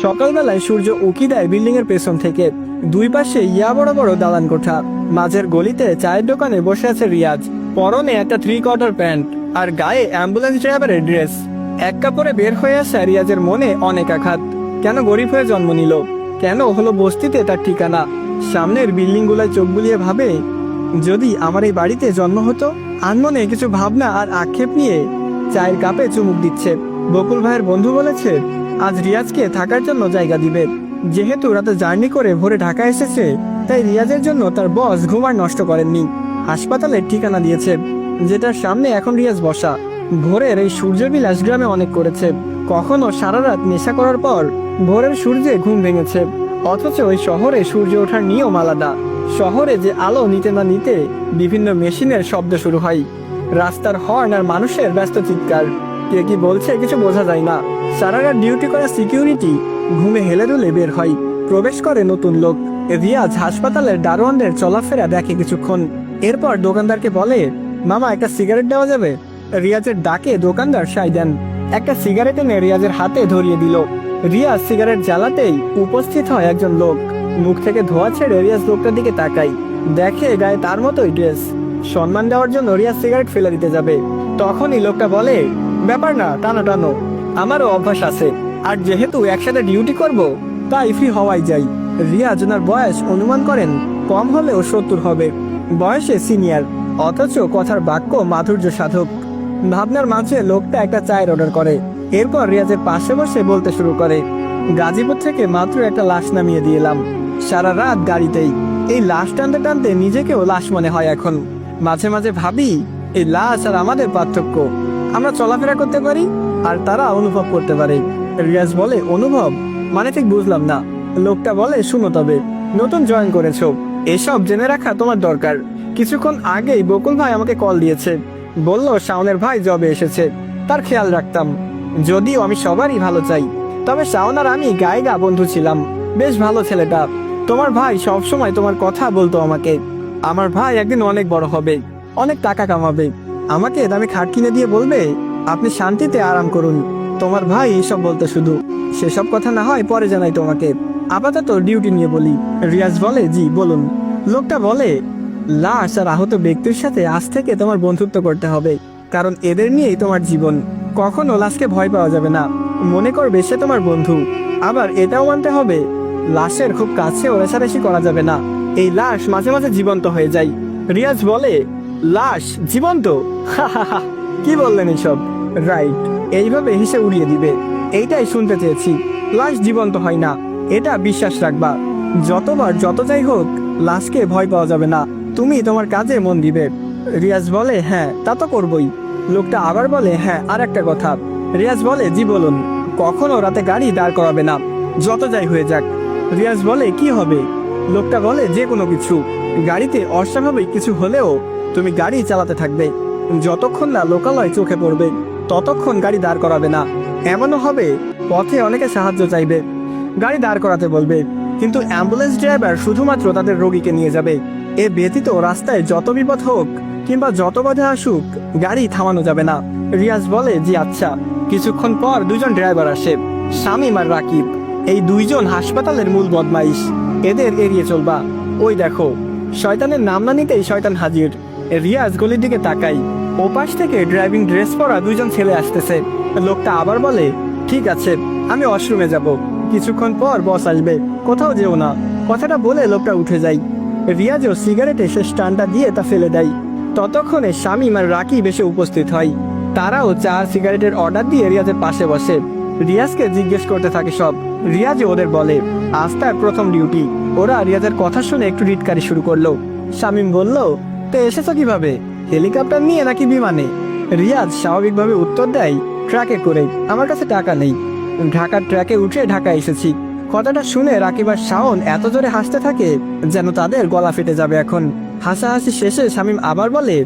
সকালবেলায় সূর্য উঁকি দেয় বিল্ডিং এর পেছন থেকে। দুই পাশে ইয়া বড় বড় দালান কোঠা। মাঝের গলিতে চায়ের দোকানে বসে আছে রিয়াজ। পরনে একটা 3/4 প্যান্ট আর গায়ে অ্যাম্বুলেন্স ড্রাইভারের ড্রেস। এক কাপড়ে বের হয়ে আসা রিয়াজের মনে অনেক আঘাত। কেন গরিব হয়ে জন্ম নিল? কেন হলো বস্তিতে তার ঠিকানা? সামনের বিল্ডিং গুলায় চোখ বুলিয়ে ভাবে, যদি আমার এই বাড়িতে জন্ম হতো। আনমনে কিছু ভাবনা আর আক্ষেপ নিয়ে চায়ের কাপে চুমুক দিচ্ছে। বকুল ভাইয়ের বন্ধু বলেছে আজ রিয়াজকে থাকার জন্য জায়গা দিবে। যেহেতু রাতে জার্নি করে ভোরে ঢাকা এসেছে, তাই রিয়াজের জন্য তার বস ঘুমার নষ্ট করেননি। হাসপাতালের ঠিকানা দিয়েছে, যেটার সামনে এখন রিয়াজ বসা। ভোরের এই সূর্যবিলাস গ্রামে অনেক করেছে। কখনো সারা রাত নেশা করার পর ভোরের সূর্যে ঘুম ভেঙেছে। অথচ ওই শহরে সূর্য ওঠার নিয়ম আলাদা। শহরে যে আলো নিতে না নিতে বিভিন্ন মেশিনের শব্দ শুরু হয়। রাস্তার হর্ন আর মানুষের ব্যস্ত চিৎকার। কে কি বলছে কিছু বোঝা যায় না। সারা রাত ডিউটি করা সিকিউরিটি ঘুমে হেলে দুলে বের হয়। প্রবেশ করে নতুন লোক। রিয়াজ হাসপাতালের দারোয়ানদের চলাফেরা দেখে কিছুক্ষণ। এরপর দোকানদারকে বলে, মামা একটা সিগারেট দেওয়া যাবে? রিয়াজের ডাকে দোকানদার সায় দেন। একটা সিগারেট এনে রিয়াজের হাতে ধরিয়ে দিল। রিয়াজ সিগারেট জ্বালাতেই উপস্থিত হয় একজন লোক। মুখ থেকে ধোয়া ছেড়ে রিয়াজ লোকটার দিকে তাকাই। দেখে গায়ে তার মতোই ড্রেস। সম্মান দেওয়ার জন্য রিয়াজ সিগারেট ফেলে দিতে যাবে, তখনই লোকটা বলে, ব্যাপার না, টানো টানো, আমারও অভ্যাস আছে। আর যেহেতু একসাথে ডিউটি করব, তাই ফ্রি হওয়াই যাই। রিয়াজ ওনার বয়স অনুমান করেন কম হলেও 70 হবে। বয়সে সিনিয়র, অথচ কথার বাক্য মাধুর্য সাধক। ভাবনার মাঝে লোকটা একটা চায়ের অর্ডার করে। এরপর রিয়াজের পাশে বসে বলতে শুরু করে, গাজীপুর থেকে মাত্র একটা লাশ নামিয়ে দিয়েলাম। সারা রাত গাড়িতেই। এই লাশ টানতে টানতে নিজেকেও লাশ মনে হয় এখন। মাঝে মাঝে ভাবি, এই লাশ আর আমাদের পার্থক্য, আমরা চলাফেরা করতে পারি আর তারা অনুভব করতে পারে। রিয়াজ বলে, অনুভব মানে ঠিক বুঝলাম না। লোকটা বলে, শুনো তবে, নতুন জয়েন করেছো, এসব জেনে রাখা তোমার দরকার। কিছুক্ষণ আগেই বকুল ভাই আমাকে কল দিয়েছে, বলল শাওনের ভাই জবে এসেছে, তার খেয়াল রাখতাম। যদিও আমি সবারই ভালো চাই, তবে শাওন আর আমি গায়ে গা বন্ধু ছিলাম। বেশ ভালো ছেলেটা। তোমার ভাই সবসময় তোমার কথা বলতো আমাকে। আমার ভাই একদিন অনেক বড় হবে, অনেক টাকা কামাবে। আমাকে দামি খাট কিনে দিয়ে বলবে, আপনি শান্তিতে আরাম করুন। তোমার ভাই এসব বলতো শুধু। সেসব কথা না হয় পরে জানাই তোমাকে, আপাতত ডিউটি নিয়ে বলি। রিয়াজ বলে, জি বলুন। লোকটা বলে, লাশ আর আহত ব্যক্তির সাথে আজ থেকে তোমার বন্ধুত্ব করতে হবে, কারণ এদের নিয়েই তোমার জীবন। কখনো লাশকে ভয় পাওয়া যাবে না, মনে করবে সে তোমার বন্ধু। আবার এটাও মানতে হবে, লাশের খুব কাছে ওড়াছাড়াছি করা যাবে না। এই লাশ মাঝে মাঝে জীবন্ত হয়ে যায়। রিয়াজ বলে, লাশ জীবন্ত? কি বললেন এসব? রাইট, এইভাবে হেসে উড়িয়ে দিবে। এইটাই শুনতে চেয়েছি। লাশ জীবন্ত হয় না, এটা বিশ্বাস রাখবা। যতবার যত যাই হোক, লাশকে ভয় পাওয়া যাবে না। তুমি তোমার কাজে মন দিবে। রিয়াজ বলে, হ্যাঁ তা তো করবই। লোকটা আবার বলে, হ্যাঁ আর একটা কথা। রিয়াজ বলে, জি বলুন। কখনো রাতে গাড়ি দাঁড় করাবে না, যত যাই হয়ে যাক। রিয়াজ বলে, কি হবে? লোকটা বলে, যে কোনো কিছু। গাড়িতে অস্বাভাবিক কিছু হলেও তুমি গাড়ি চালাতে থাকবে। যতক্ষণ না লোকালয় চোখে পড়বে, ততক্ষণ গাড়ি দাঁড় করাবে না। এমনও হবে পথে অনেকে সাহায্য চাইবে, গাড়ি দাঁড় করাতে বলবে, কিন্তু অ্যাম্বুলেন্স ড্রাইভার শুধুমাত্র তাদের রোগীকে নিয়ে যাবে। এ ব্যতীত রাস্তায় যত বিপদ হোক কিংবা যত বাধা আসুক, গাড়ি থামানো যাবে না। রিয়াজ বলে, জি আচ্ছা। কিছুক্ষণ পর দুজন ড্রাইভার আসে, শামীম আর রাকিব। এই দুইজন হাসপাতালের মূল বদমাইশ, এদের এড়িয়ে চলবা। ওই দেখো, শয়তানের নাম না নিতেই শয়তান হাজির। রিয়াজ গলির দিকে তাকাই, ওপাশ থেকে ড্রাইভিং ড্রেস পরা দুইজন ছেলে আসতেছে। লোকটা আবার বলে, ঠিক আছে, আমি ওয়াশরুমে যাব, কিছুক্ষণ পর বস আসবে, কোথাও যেও না। কথাটা বলে লোকটা উঠে যায়। রিয়াজও সিগারেটে শেষ টানটা দিয়ে তা ফেলে দেয়। ততক্ষণে শামীম আর রাকিব এসে উপস্থিত হয়। তারাও চা সিগারেটের অর্ডার দিয়ে রিয়াজের পাশে বসে। রিয়াজকে জিজ্ঞেস করতে থাকে সব। রিয়াজ ওদের বলে, আজ তার প্রথম ডিউটি। ওরা রিয়াজের কথা শুনে একটু রিটকারি শুরু করলো। শামীম বলল, তো এসেছো কিভাবে, হেলিকপ্টার নিয়ে নাকি বিমানে? রিয়াজ স্বাভাবিকভাবে উত্তর দেয়, ট্রাকে করে, আমার কাছে টাকা নেই। ঢাকার ট্রাকে উঠে ঢাকা এসেছি। কথাটা শুনে রাকিব আর শাওন এত জোরে হাসতে থাকে যেন তাদের গলা ফেটে যাবে এখন। হাসাহাসি শেষে শামীম আবার বলে,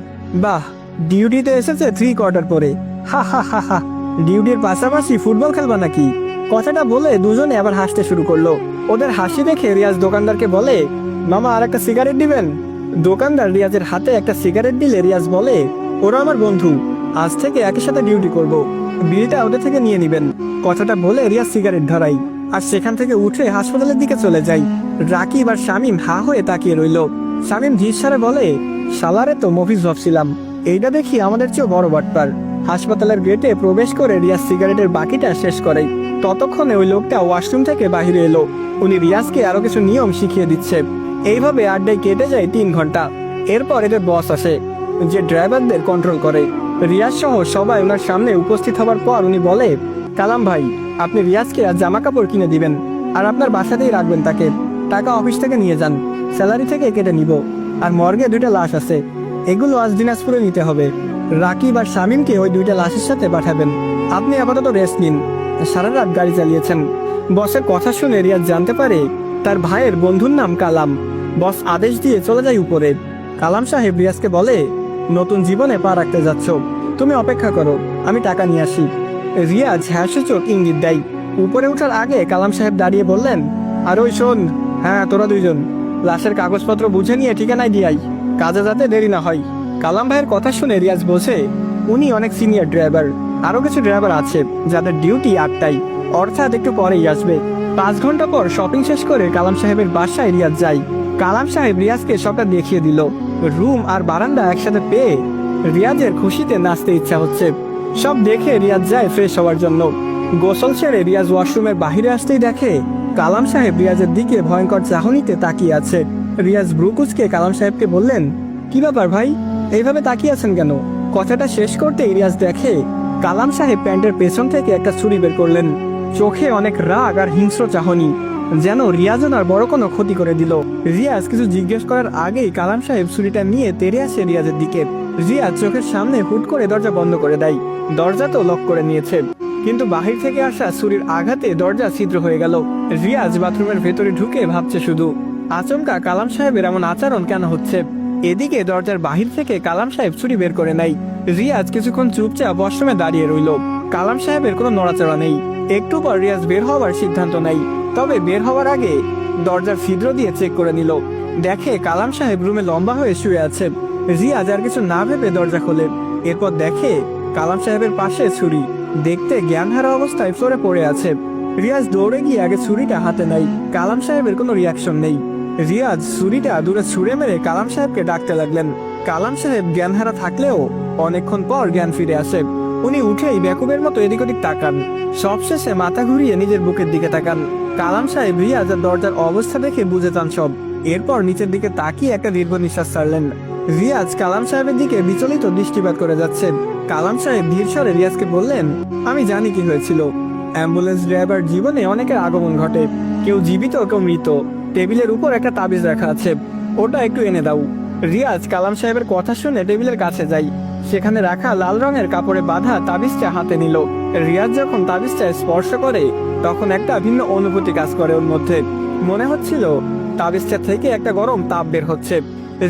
বাহ, ডিউটিতে এসেছে 3/4 পরে, হা হা হা হা। ডিউটির পাশাপাশি ফুটবল খেলবা নাকি? কথাটা বলে দুজনে আবার হাসতে শুরু করলো। ওদের হাসি দেখে রিয়াজ দোকানদারকে বলে, মামা আর একটা সিগারেট দিবেন? দোকানদার রিয়াজের হাতে একটা সিগারেট দিলে রিয়াজ বলে, ওরা আমার বন্ধু, আজ থেকে একই সাথে ডিউটি করব, বিলটা ওদের থেকে নিয়ে নিবেন। কথাটা বলে রিয়াজ সিগারেট ধরাই। আর সেখান থেকে উঠে হাসপাতালের দিকে চলে যায়। রাকিব আর শামীম হা হয়ে তাকিয়ে রইল। শামীম ধীরসারে বলে, শালারে তো মফিজ ভাবছিলাম, এইটা দেখি আমাদের চেয়েও বড় বাটপার। হাসপাতালের গেটে প্রবেশ করে রিয়াজ সিগারেটের বাকিটা শেষ করে। ততক্ষণে ওই লোকটা ওয়াশরুম থেকে বাহিরে এলো। উনি রিয়াজকে আরো কিছু নিয়ম শিখিয়ে দিচ্ছে। এইভাবে আড্ডায় কেটে যায় 3 ঘন্টা। এরপর এদের বস আসে, যে ড্রাইভারদের কন্ট্রোল করে। রিয়াজ সহ সবাই ওনার সামনে উপস্থিত হবার পর উনি বলে, কালাম ভাই, আপনি রিয়াজকে আজ জামা কাপড় কিনে দিবেন, আর আপনার বাসাতেই রাখবেন তাকে। টাকা অফিস থেকে নিয়ে যান, স্যালারি থেকে কেটে নিব। আর মর্গে 2টা লাশ আছে, এগুলো আজ দিনাজপুরে নিতে হবে। রাকিব আর শামীমকে ওই 2টা লাশের সাথে পাঠাবেন। আপনি আপাতত রেস্ট নিন, সারা রাত গাড়ি চালিয়েছেন। বসের কথা শুনে রিয়াজ জানতে পারে তার ভাইয়ের বন্ধুর নাম কালাম। বস আদেশ দিয়ে চলে যায় উপরে। কালাম সাহেব রিয়াজকে বলে, নতুন জীবনে পা রাখতে যাচ্ছ, তুমি অপেক্ষা করো, আমি টাকা নিয়ে আসি। রিয়াজ হ্যাঁসূচক ইঙ্গিত দেয়। উপরে ওঠার আগে কালাম সাহেব দাঁড়িয়ে বললেন, আর ওই শোন, হ্যাঁ তোরা 2জন লাশের কাগজপত্র বুঝে নিয়ে ঠিকানায় দিয়াই, কাজে যাতে দেরি না হয়। কালাম ভাইয়ের কথা শুনে রিয়াজ বলছে, উনি অনেক সিনিয়র ড্রাইভার, আরো কিছু ড্রাইভার আছে যাদের ডিউটি 8টায়, অর্থাৎ একটু পরেই আসবে। 5 ঘন্টা পর শপিং শেষ করে কালাম সাহেবের বাসায় রিয়াজ যায়। কালাম সাহেব রিয়াজকে সবটা দেখিয়ে দিল। রুম আর বারান্দা একসাথে পেয়ে রিয়াজের খুশিতে নাচতে ইচ্ছা হচ্ছে। সব দেখে রিয়াজ যায় ফ্রেশ হওয়ার জন্য। গোসল সেরে রিয়াজ ওয়াশরুমের বাহিরে আসতেই দেখে কালাম সাহেব রিয়াজের দিকে ভয়ঙ্কর চাহনিতে তাকিয়ে আছে। রিয়াজ ব্রুকুচকে কালাম সাহেবকে বললেন, কি ব্যাপার ভাই, এইভাবে তাকিয়ে আছেন কেন? কথাটা শেষ করতেই রিয়াজ দেখে কালাম সাহেব প্যান্টের পেছন থেকে একটা ছুরি বের করলেন। চোখে অনেক রাগ আর হিংস্র চাহনি, যেন রিয়াজ ওনার বড় কোনো ক্ষতি করে দিল। রিয়াজ কিছু জিজ্ঞেস করার আগেই কালাম সাহেব ছুরিটা নিয়ে তেড়ে আসে রিয়াজের দিকে। রিয়াজ চোখের সামনে হুট করে দরজা বন্ধ করে দেয়। দরজা তো লক করে নিয়েছে, কিন্তু বাহির থেকে আসা ছুরির আঘাতে দরজা ছিদ্র হয়ে গেল। রিয়াজ বাথরুমের ভেতরে ঢুকে ভাবছে শুধু, আচমকা কালাম সাহেবের এমন আচরণ কেন হচ্ছে। এদিকে দরজার বাহির থেকে কালাম সাহেব ছুরি বের করে নেয়। রিয়াজ কিছুক্ষণ চুপচাপ ওয়াশরুমে দাঁড়িয়ে রইল। কালাম সাহেবের কোনো নড়াচড়া নেই। একটু পর রিয়াজ বের হওয়ার সিদ্ধান্ত নেয়। তবে বের হওয়ার আগে দরজার ছিদ্র দিয়ে চেক করে নিল। দেখে কালাম সাহেব রুমে লম্বা হয়ে শুয়ে আছে। রিয়াজ আর কিছু না ভেবে দরজা খোলে। এরপর দেখে কালাম সাহেবের পাশে ছুরি, দেখতে জ্ঞানহারা অবস্থায় ফ্লোরে পড়ে আছে। রিয়াজ দৌড়ে গিয়ে আগে ছুরিটা হাতে নেয়। কালাম সাহেবের কোনো রিয়াকশন নেই। রিয়াজ ছুরিটা দূরে ছুঁড়ে মেরে কালাম সাহেবকে ডাকতে লাগলেন। কালাম সাহেব জ্ঞানহারা থাকলেও অনেকক্ষণ পর জ্ঞান ফিরে আসে। উনি উঠেই বেকুবের মতো এদিক ওদিক তাকান। সবশেষে মাথা ঘুরিয়ে নিজের বুকের দিকে তাকান। কালাম সাহেব রিয়াজ আর দরজার অবস্থা দেখে বুঝে যান সব। এরপর নিচের দিকে তাকিয়ে একটা দীর্ঘ নিঃশ্বাস ছাড়লেন। রিয়াজ কালাম সাহেবের দিকে বিচলিত দৃষ্টিপাত করে যাচ্ছেন। কালাম সাহেব ধীর স্বরে রিয়াজকে বললেন, আমি জানি কি হয়েছিল। অ্যাম্বুলেন্স ড্রাইভার জীবনে অনেকের আগমন ঘটে, কেউ জীবিত কেউ মৃত। টেবিলের উপর একটা তাবিজ রাখা আছে, ওটা একটু এনে দাও। রিয়াজ কালাম সাহেবের কথা শুনে টেবিলের কাছে যাই। সেখানে রাখা লাল রঙের কাপড়ে বাঁধা তাবিজটা হাতে নিল। রিয়াজ যখন তাবিজটা স্পর্শ করে তখন একটা ভিন্ন অনুভূতি কাজ করে ওর মধ্যে। মনে হচ্ছিল তাবিজটা থেকে একটা গরম তাপ বের হচ্ছে।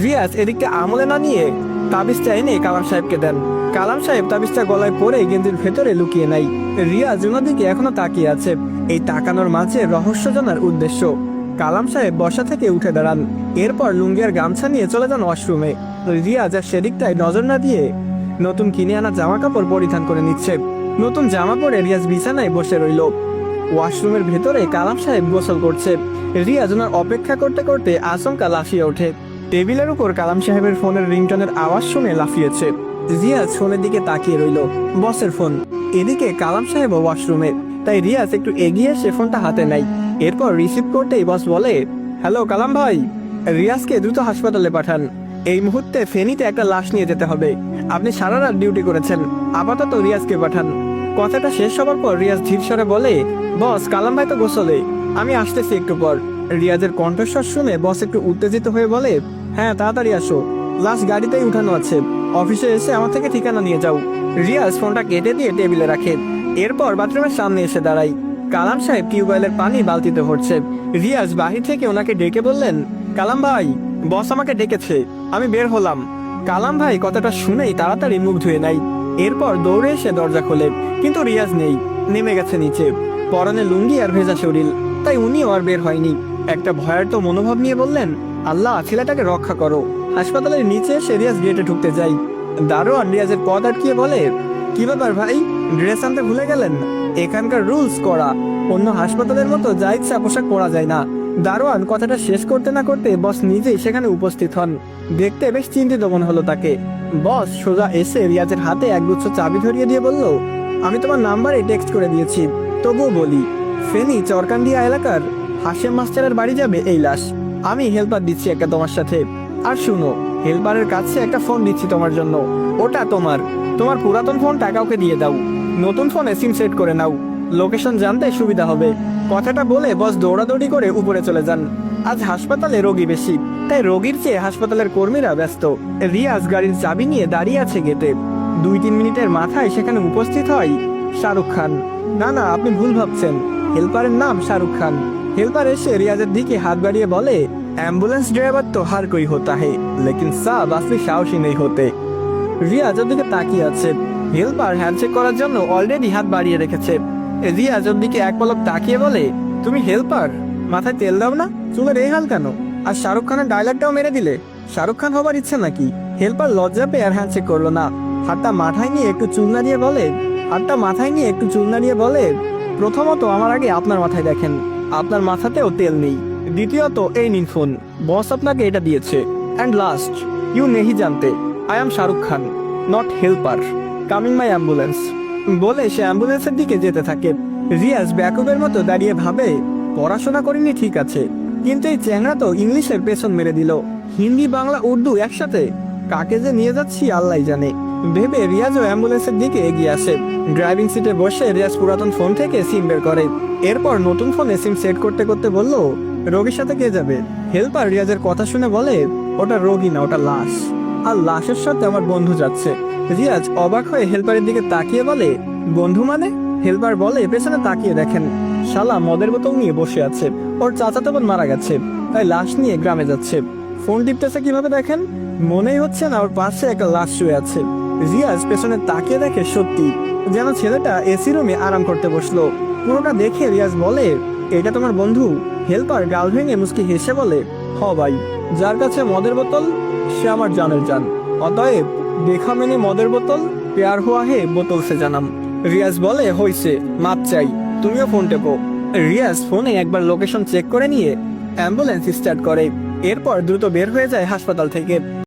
রিয়াজ এদিকটা আমলে না নিয়ে তাবিজটা এনে কালাম সাহেবকে দেন। কালাম সাহেব তাবিজটা গলায় পরে গেঞ্জির ভেতরে লুকিয়ে নেয়। রিয়াজ ওনাদিকে এখনো তাকিয়ে আছে। এই তাকানোর মাঝে রহস্য জানার উদ্দেশ্য। কালাম সাহেব বসা থেকে উঠে দাঁড়ান। এরপর লুঙ্গি আর গামছা নিয়ে চলে যান ওয়াশরুমে। রিয়াজ আর সেদিকটায় নজর না দিয়ে নতুন কিনে আনা জামা কাপড় পরিধান করে নিচ্ছে। নতুন জামা পরে রিয়াজ বিছানায় বসে রইল। ওয়াশরুমের ভেতরে কালাম সাহেব গোসল করছে। রিয়াজ ওনার অপেক্ষা করতে করতে আচমকা লাফিয়ে ওঠে। টেবিলের উপর কালাম সাহেবের ফোনের রিংটনের আওয়াজ শুনে লাফিয়েছে। রিয়াজ ফোনের দিকে তাকিয়ে রইল। বসের ফোন। এদিকে কালাম সাহেব ওয়াশরুমে, তাই রিয়াজ একটু এগিয়ে সে ফোনটা হাতে নেয়। এরপর রিসিভ করতেই বস বলে, হ্যালো কালাম ভাই, রিয়াজকে দ্রুত হাসপাতালে পাঠান। এই মুহূর্তে ফেনীতে একটা লাশ নিয়ে যেতে হবে। আপনি সারা রাত ডিউটি করেছেন, আপাতত রিয়াজকে পাঠান। কথাটা শেষ হবার পর রিয়াজ ধীর স্বরে বলে, বস কালাম ভাই তো গোসলে, আমি আসতেছি একটু পর। রিয়াজের কণ্ঠস্বর শুনে বস একটু উত্তেজিত হয়ে বলে, হ্যাঁ তাড়াতাড়ি আসো, লাশ গাড়িতেই উঠানো আছে, অফিসে এসে আমার থেকে ঠিকানা নিয়ে যাও। রিয়াজ ফোনটা কেটে দিয়ে টেবিলে রাখে। এরপর বাথরুমের সামনে এসে দাঁড়ায়। কালাম সাহেব টিউবওয়েলের পানি বালতিতে ভরছে। রিয়াজ বাহির থেকে ওনাকে ডেকে বললেন, কালাম ভাই, বস আমাকে ডেকেছে, আমি বের হলাম। কালাম ভাই কথাটা শুনেই তাড়াতাড়ি মুখ ধুয়ে নেয়। এরপর দৌড়ে এসে দরজা খোলে, কিন্তু রিয়াজ নেই, নেমে গেছে নিচে। পরনে লুঙ্গি আর ভেজা শরীর, তাই উনিও আর বের হয়নি। একটা ভয়ার্ত মনোভাব নিয়ে বললেন, আল্লাহ ছেলেটাকে রক্ষা করো। হাসপাতালের নিচে এসে রিয়াজ গেটে ঢুকতে যাই। দারোয়ান রিয়াজের পথ আটকিয়ে বলে, কি ব্যাপার ভাই, ড্রেস আনতে ভুলে গেলেন? এখানকার রুলস করা, অন্য হাসপাতালের মতো যা ইচ্ছা পোশাক পরা যায় না। দারোয়ান কথাটা শেষ করতে না করতে বস নিজেই সেখানে উপস্থিত হন। দেখতে বেশ চিন্তিত মনে হলো তাকে। বস সোজা এসে রিয়াজের হাতে একগুচ্ছ চাবি ধরিয়ে দিয়ে বলল, আমি তোমার নাম্বারে টেক্সট করে দিয়েছি, তবুও বলি, ফেনী চরকান্দিয়া এলাকার হাশেম মাস্টারের বাড়ি যাবে এই লাশ। আমি হেল্পার দিচ্ছি একটা তোমার সাথে। আর শুনো, হেল্পারের কাছে একটা ফোন দিচ্ছি তোমার জন্য, ওটা তোমার। তোমার পুরাতন ফোনটা কাউকে দিয়ে দাও, নতুন ফোনে সিম সেট করে নাও, লোকেশন জানতে সুবিধা হবে। কথাটা বলে বস দৌড়াদৌড়ি করে উপরে চলে যান। আজ হাসপাতালে রোগী বেশি, তাই রোগীর চেয়ে হাসপাতালের কর্মীরা ব্যস্ত। রিয়াজ গাড়ির চাবি নিয়ে দাঁড়িয়ে আছে গেটে। 2-3 মিনিটের মাথায় সেখানে উপস্থিত হয় শাহরুখ খান। না না, আপনি ভুল ভাবছেন, হেল্পারের নাম শাহরুখ খান। হেল্পার এসে রিয়াজের দিকে হাত বাড়িয়ে বলে, एम्बुलेंस ड्राइवर तो हर कोई होता है, लेकिन साहब असली साहसी नहीं होते। রিয়াজ ওর দিকে তাকিয়ে আছে। হেল্পার হ্যান্ডশেক করার জন্য অলরেডি হাত বাড়িয়ে রেখেছে। রিয়াজ ওর দিকে এক পলক তাকিয়ে বলে, তুমি হেল্পার? মাথায় তেল দাও না, চুলের এই হাল কেন? আর শাহরুখ খানের ডায়লগটাও মেরে দিলে। শাহরুখ খান হবার ইচ্ছে নাকি? হেল্পার লজ্জা পেয়ে আর হ্যান্ডশেক করলো না। হাতটা মাথায় নিয়ে একটু চুল নাড়িয়ে বলে, প্রথমত আমার আগে আপনার মাথায় দেখেন, আপনার মাথাতেও তেল নেই। দ্বিতীয়ত এই নিন ফোন, বস আপনাকে এটা দিয়েছে। অ্যান্ড লাস্ট, ইউ নেহি জানতে, I am Shahrukh Khan, not helper, coming my ambulance. বলে সে অ্যাম্বুলেন্সের দিকে যেতে থাকে। রিয়াজ ব্যাকুবের মতো দাঁড়িয়ে ভাবে, পড়াশোনা করিনি ঠিক আছে, কিন্তু এই চ্যাংড়া তো ইংলিশের পেছন মেরে দিল। হিন্দি বাংলা উর্দু একসাথে, কাকে যে নিয়ে যাচ্ছি আল্লাহ জানে। ভেবে রিয়াজও অ্যাম্বুলেন্সের দিকে এগিয়ে আসে। ড্রাইভিং সিটে বসে রিয়াজ পুরাতন ফোন থেকে সিম বের করে। এরপর নতুন ফোনে সিম সেট করতে করতে বলল, রোগীর সাথে কে যাবে? হেল্পার রিয়াজের কথা শুনে বলে, ওটা রোগী না, ওটা লাশ, আর লাশের সাথে আমার বন্ধু যাচ্ছে। রিয়াজ অবাক হয়ে হেল্পারের দিকে তাকিয়ে বলে, বন্ধু মানে? হেল্পার বলে, পেছনে তাকিয়ে দেখেন, শালা মদের বোতল নিয়ে বসে আছে, ওর চাচাতো বোন মারা গেছে, তাই লাশ নিয়ে গ্রামে যাচ্ছে। ফোন টিপতেছে কিভাবে দেখেন, মনেই হচ্ছে না ওর পাশে একটা লাশ শুয়ে আছে। রিয়াজ পেছনে তাকিয়ে দেখে সত্যি যেন ছেলেটা এসি রুমে আরাম করতে বসলো। পুরোটা দেখে রিয়াজ বলে, এটা তোমার বন্ধু? হেল্পার গাল ভেঙে মুচকি হেসে বলে, হ ভাই, যার কাছে মদের বোতল সে আমার জানের জান, অতএব দেখা মেনে মদের বোতল, প্যার হুয়া হে বোতল সে জানাম। রিয়াজ বলে, হইছে, মাপ চাই, তুমিও ফোন টেপো। রিয়াজ ফোনে একবার লোকেশন চেক করে নিয়ে অ্যাম্বুলেন্স স্টার্ট করে। এরপর দ্রুত বের হয়ে যায় হাসপাতাল থেকে।